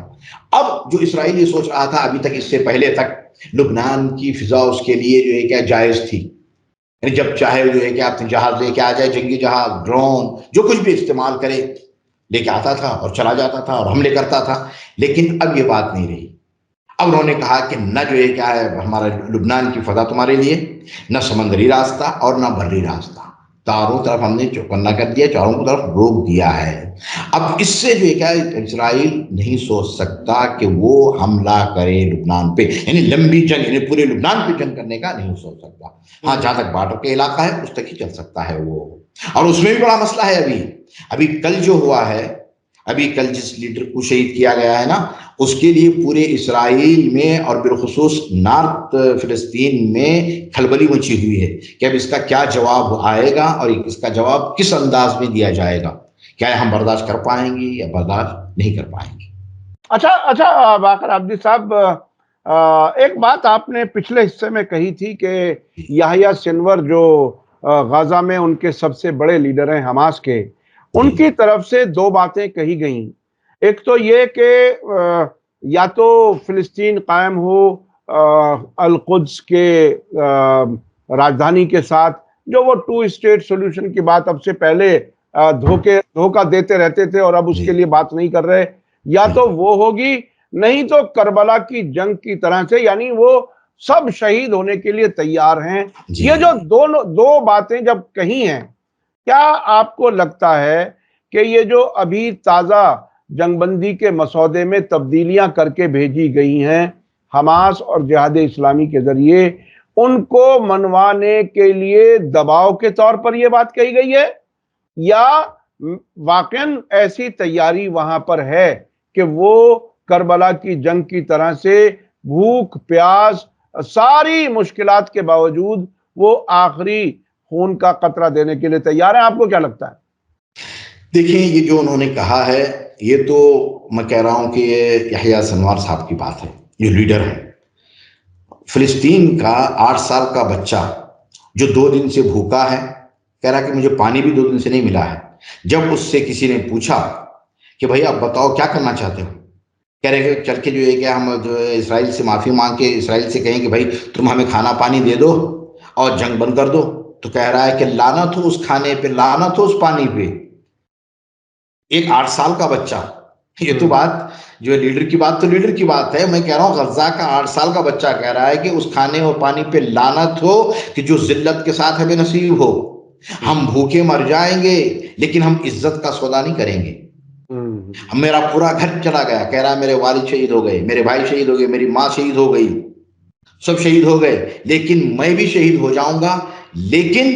اب جو اسرائیل یہ سوچ رہا تھا ابھی تک، اس سے پہلے تک لبنان کی فضا اس کے لیے جو ہے کیا جائز تھی، یعنی جب چاہے جو ہے کہ آپ جہاز لے کے آ جائے، جنگی جہاز، ڈرون، جو کچھ بھی استعمال کرے، لے کے آتا تھا اور چلا جاتا تھا اور حملے کرتا تھا۔ لیکن اب یہ بات نہیں رہی۔ اب انہوں نے کہا کہ نہ جو ہے کیا ہے ہمارا لبنان کی فضا تمہارے لیے، نہ سمندری راستہ اور نہ بحری راستہ، چاروں طرف ہم نے چوکنا کر دیا، چاروں طرف روک دیا ہے۔ اب اس سے جو ہے کیا اسرائیل نہیں سوچ سکتا کہ وہ حملہ کرے لبنان پہ، یعنی لمبی جنگ، یعنی پورے لبنان پہ جنگ کرنے کا نہیں سوچ سکتا۔ ہاں، جہاں تک بارڈر کے علاقہ ہے اس تک ہی چل سکتا ہے وہ، اور اس میں بھی بڑا مسئلہ ہے۔ ابھی کل جو ہوا ہے، ابھی کل جس لیڈر کو شہید کیا گیا ہے نا، اس کے لیے پورے اسرائیل میں اور بالخصوص نارتھ فلسطین میں کھلبلی مچی ہوئی ہے کہ اب اس کا کیا جواب آئے گا اور اس کا جواب کس انداز میں دیا جائے گا، کیا ہم برداشت کر پائیں گے یا برداشت نہیں کر پائیں گے۔ اچھا باقر عابدی صاحب، ایک بات آپ نے پچھلے حصے میں کہی تھی کہ یحییٰ سنور جو غزہ میں ان کے سب سے بڑے لیڈر ہیں حماس کے، ان کی طرف سے دو باتیں کہی گئیں۔ ایک تو یہ کہ یا تو فلسطین قائم ہو القدس کے راجدھانی کے ساتھ، جو وہ 2 اسٹیٹ سولوشن کی بات اب سے پہلے دھوکہ دیتے رہتے تھے اور اب اس کے لیے بات نہیں کر رہے، یا تو وہ ہوگی، نہیں تو کربلا کی جنگ کی طرح سے، یعنی وہ سب شہید ہونے کے لیے تیار ہیں۔ یہ جو دو باتیں جب کہی ہیں، کیا آپ کو لگتا ہے کہ یہ جو ابھی تازہ جنگ بندی کے مسودے میں تبدیلیاں کر کے بھیجی گئی ہیں حماس اور جہاد اسلامی کے ذریعے، ان کو منوانے کے لیے دباؤ کے طور پر یہ بات کہی گئی ہے، یا واقعاً ایسی تیاری وہاں پر ہے کہ وہ کربلا کی جنگ کی طرح سے بھوک پیاس ساری مشکلات کے باوجود وہ آخری خون کا قطرہ دینے کے لیے تیار ہیں؟ آپ کو کیا لگتا ہے؟ دیکھیں، یہ جو انہوں نے کہا ہے، یہ تو میں کہہ رہا ہوں کہ یہ یحییٰ سنوار صاحب کی بات ہے، جو لیڈر ہے فلسطین کا 8 سال کا بچہ جو 2 دن سے بھوکا ہے، کہہ رہا کہ مجھے پانی بھی 2 دن سے نہیں ملا ہے۔ جب اس سے کسی نے پوچھا کہ بھائی آپ بتاؤ کیا کرنا چاہتے ہو، کہہ رہے کہ چل کے جو ہے کہ ہم جو اسرائیل سے معافی مانگ کے اسرائیل سے کہیں کہ بھائی تم ہمیں کھانا پانی دے دو اور جنگ بند کر دو، تو کہہ رہا ہے کہ لعنت ہو اس کھانے پہ، لعنت ہو اس پانی پہ۔ ایک 8 سال کا بچہ، یہ تو بات جو لیڈر کی بات تو لیڈر کی بات ہے، میں کہہ رہا ہوں غزہ کا 8 سال کا بچہ کہہ رہا ہے کہ اس کھانے اور پانی پہ لعنت ہو کہ جو ذلت کے ساتھ ہمیں نصیب ہو۔ ہم بھوکے مر جائیں گے لیکن ہم عزت کا سودا نہیں کریں گے۔ میرا پورا گھر چلا گیا، کہہ رہا ہے میرے والد شہید ہو گئے، میرے بھائی شہید ہو گئے، میری ماں شہید ہو گئی، سب شہید ہو گئے، لیکن میں بھی شہید ہو جاؤں گا، لیکن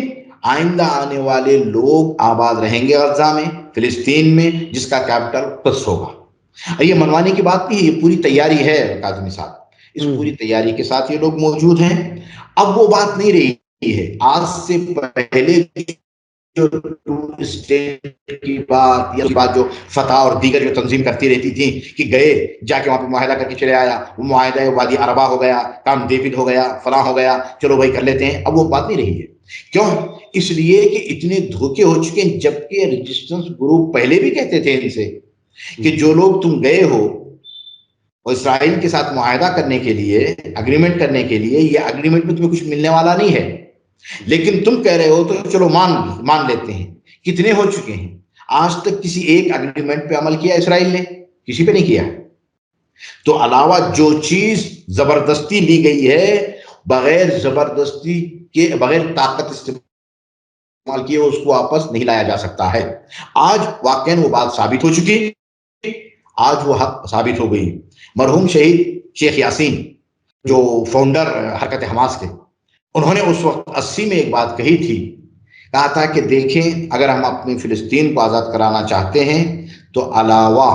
آئندہ آنے والے لوگ آباد رہیں گے غزہ میں، فلسطین میں، جس کا کیپٹل قدس ہوگا۔ یہ منوانے کی بات نہیں ہے، یہ پوری تیاری ہے کاظمی صاحب، اس پوری تیاری کے ساتھ یہ لوگ موجود ہیں۔ اب وہ بات نہیں رہی ہے آج سے پہلے جو 2 اسٹیٹ کی بات، یا بات جو فتح اور دیگر جو تنظیم کرتی رہتی تھی کہ گئے جا کے وہاں پہ معاہدہ کر کے چلے آیا، وہ معاہدہ وادی عربہ ہو گیا، کام ڈیوڈ ہو گیا، فلاں ہو گیا، چلو بھائی کر لیتے ہیں، اب وہ بات نہیں رہی ہے۔ کیوں؟ اس لیے کہ اتنے دھوکے ہو چکے ہیں، جبکہ ریزسٹنس گروپ پہلے بھی کہتے تھے ان سے کہ جو لوگ تم گئے ہو اور اسرائیل کے ساتھ معاہدہ کرنے کے لیے، اگریمنٹ کرنے کے لیے، یہ اگریمنٹ میں تمہیں کچھ ملنے والا نہیں ہے، لیکن تم کہہ رہے ہو تو چلو مان لیتے ہیں۔ کتنے ہو چکے ہیں؟ آج تک کسی ایک اگریمنٹ پہ عمل کیا اسرائیل نے؟ کسی پہ نہیں کیا۔ تو علاوہ جو چیز زبردستی لی گئی ہے، بغیر زبردستی کے، بغیر طاقت استعمال کیے اس کو واپس نہیں لایا جا سکتا ہے۔ آج واقعاً وہ بات ثابت ہو چکی، آج وہ حق ثابت ہو گئی۔ مرحوم شہید شیخ یاسین جو فاؤنڈر حرکت حماس کے، انہوں نے اس وقت 80 میں ایک بات کہی تھی، کہا تھا کہ دیکھیں اگر ہم اپنی فلسطین کو آزاد کرانا چاہتے ہیں تو علاوہ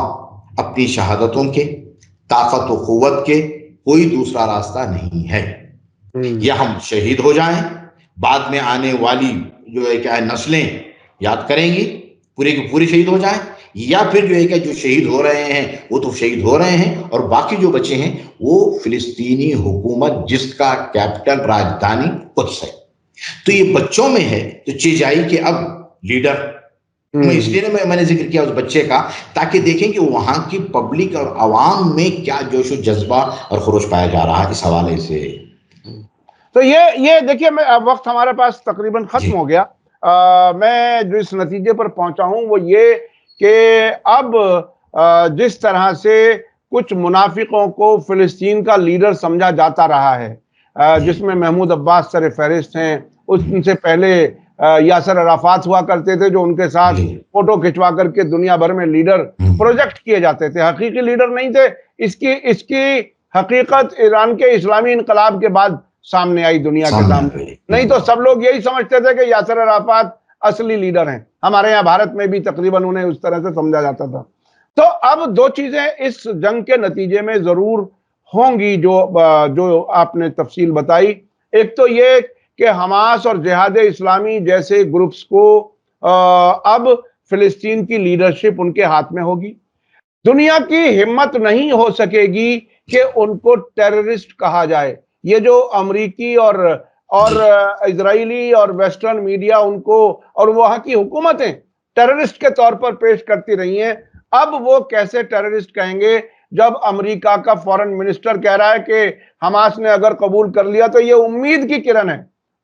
اپنی شہادتوں کے، طاقت و قوت کے، کوئی دوسرا راستہ نہیں ہے۔ یا ہم شہید ہو جائیں، بعد میں آنے والی جو ہے کیا نسلیں یاد کریں گی، پورے کے پورے شہید ہو جائیں، یا پھر جو ہے کہ جو شہید ہو رہے ہیں وہ تو شہید ہو رہے ہیں، اور باقی جو بچے ہیں وہ فلسطینی حکومت جس کا کیپٹل راجدھانی قدس ہے۔ تو یہ بچوں میں ہے، تو چیزائی کے اب لیڈر، میں اس لیے میں نے ذکر کیا اس بچے کا، تاکہ دیکھیں کہ وہاں کی پبلک اور عوام میں کیا جوش و جذبہ اور خروش پایا جا رہا ہے اس حوالے سے۔ تو یہ دیکھیے، وقت ہمارے پاس تقریباً ختم ہو گیا۔ میں جو اس نتیجے پر پہنچا ہوں وہ یہ کہ اب جس طرح سے کچھ منافقوں کو فلسطین کا لیڈر سمجھا جاتا رہا ہے، جس میں محمود عباس سر فہرست ہیں، ان سے پہلے یاسر عرفات ہوا کرتے تھے جو ان کے ساتھ فوٹو کھچوا کر کے دنیا بھر میں لیڈر پروجیکٹ کیے جاتے تھے، حقیقی لیڈر نہیں تھے۔ اس کی حقیقت ایران کے اسلامی انقلاب کے بعد سامنے آئی دنیا کے سامنے، نہیں تو سب لوگ یہی سمجھتے تھے کہ یاسر عرفات اصلی لیڈر ہیں۔ ہمارے یہاں بھارت میں بھی تقریباً انہیں اس طرح سے سمجھا جاتا تھا۔ تو اب دو چیزیں اس جنگ کے نتیجے میں ضرور ہوں گی جو آپ نے تفصیل بتائی. ایک تو یہ کہ حماس اور جہاد اسلامی جیسے گروپس کو اب فلسطین کی لیڈرشپ ان کے ہاتھ میں ہوگی. دنیا کی ہمت نہیں ہو سکے گی کہ ان کو ٹیررسٹ کہا جائے. یہ جو امریکی اور اسرائیلی اور ویسٹرن میڈیا ان کو اور وہاں کی حکومتیں ٹیررسٹ کے طور پر پیش کرتی رہی ہیں, اب وہ کیسے ٹیررسٹ کہیں گے جب امریکہ کا فورن منسٹر کہہ رہا ہے کہ حماس نے اگر قبول کر لیا تو یہ امید کی کرن ہے,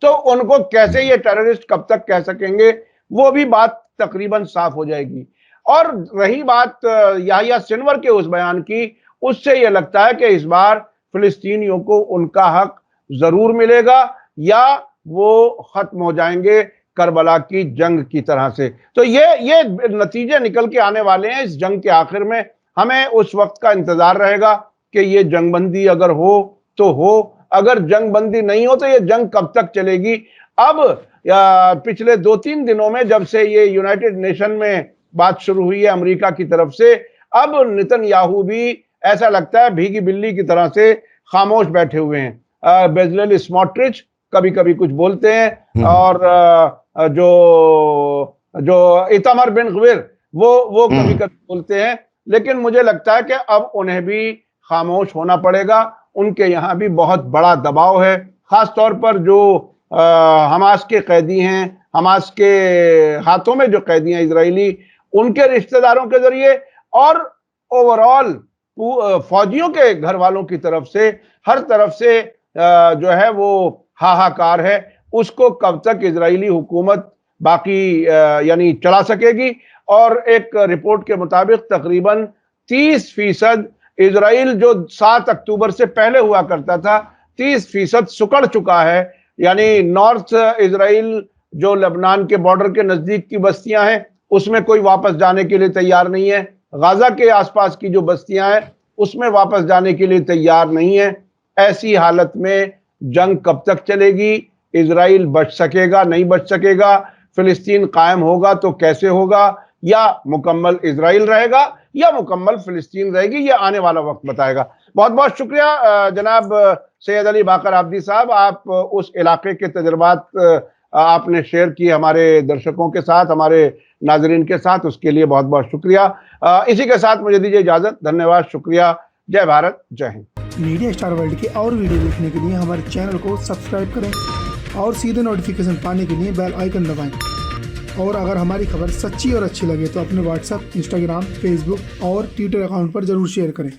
تو ان کو کیسے یہ ٹیررسٹ کب تک کہہ سکیں گے؟ وہ بھی بات تقریباً صاف ہو جائے گی. اور رہی بات یحییٰ سنور کے اس بیان کی, اس سے یہ لگتا ہے کہ اس بار فلسطینیوں کو ان کا حق ضرور ملے گا یا وہ ختم ہو جائیں گے کربلا کی جنگ کی طرح سے. تو یہ نتیجے نکل کے آنے والے ہیں اس جنگ کے آخر میں. ہمیں اس وقت کا انتظار رہے گا کہ یہ جنگ بندی اگر ہو تو ہو, اگر جنگ بندی نہیں ہو تو یہ جنگ کب تک چلے گی. اب پچھلے 2-3 دنوں میں جب سے یہ یونائٹڈ نیشن میں بات شروع ہوئی ہے امریکہ کی طرف سے, اب نتن یاہو بھی ایسا لگتا ہے بھیگی بلی کی طرح سے خاموش بیٹھے ہوئے ہیں. بیزلیل اسموٹرچ کبھی کبھی کچھ بولتے ہیں, اور جو ایتامر بن غویر وہ کبھی کبھی بولتے ہیں, لیکن مجھے لگتا ہے کہ اب انہیں بھی خاموش ہونا پڑے گا. ان کے یہاں بھی بہت بڑا دباؤ ہے, خاص طور پر جو حماس کے قیدی ہیں, حماس کے ہاتھوں میں جو قیدی ہیں اسرائیلی, ان کے رشتہ داروں کے ذریعے اور اوورال فوجیوں کے گھر والوں کی طرف سے, ہر طرف سے جو ہے وہ ہاہاکار ہے. اس کو کب تک اسرائیلی حکومت باقی یعنی چلا سکے گی؟ اور ایک رپورٹ کے مطابق تقریباً 30% اسرائیل جو 7 اکتوبر سے پہلے ہوا کرتا تھا 30% سکڑ چکا ہے. یعنی نارتھ اسرائیل جو لبنان کے بارڈر کے نزدیک کی بستیاں ہیں اس میں کوئی واپس جانے کے لیے تیار نہیں ہے. غزہ کے آس پاس کی جو بستیاں ہیں اس میں واپس جانے کے لیے تیار نہیں ہے. ایسی حالت میں جنگ کب تک چلے گی؟ اسرائیل بچ سکے گا نہیں بچ سکے گا؟ فلسطین قائم ہوگا تو کیسے ہوگا؟ یا مکمل اسرائیل رہے گا یا مکمل فلسطین رہے گی؟ یہ آنے والا وقت بتائے گا. بہت بہت شکریہ جناب سید علی باقر عابدی صاحب, آپ اس علاقے کے تجربات آپ نے شیئر کی ہمارے درشکوں کے ساتھ, ہمارے ناظرین کے ساتھ, اس کے لیے بہت بہت شکریہ. اسی کے ساتھ مجھے دیجیے اجازت. دھنیہ واد, شکریہ. جے بھارت, جے ہند. میڈیا اسٹار ورلڈ کے اور ویڈیو دیکھنے کے لیے ہمارے چینل کو سبسکرائب کریں اور سیدھے نوٹیفیکیشن پانے کے لیے بیل آئیکن دبائیں. اور اگر ہماری خبر سچی اور اچھی لگے تو اپنے واٹس ایپ, انسٹاگرام, فیس بک اور ٹویٹر اکاؤنٹ پر ضرور شیئر کریں.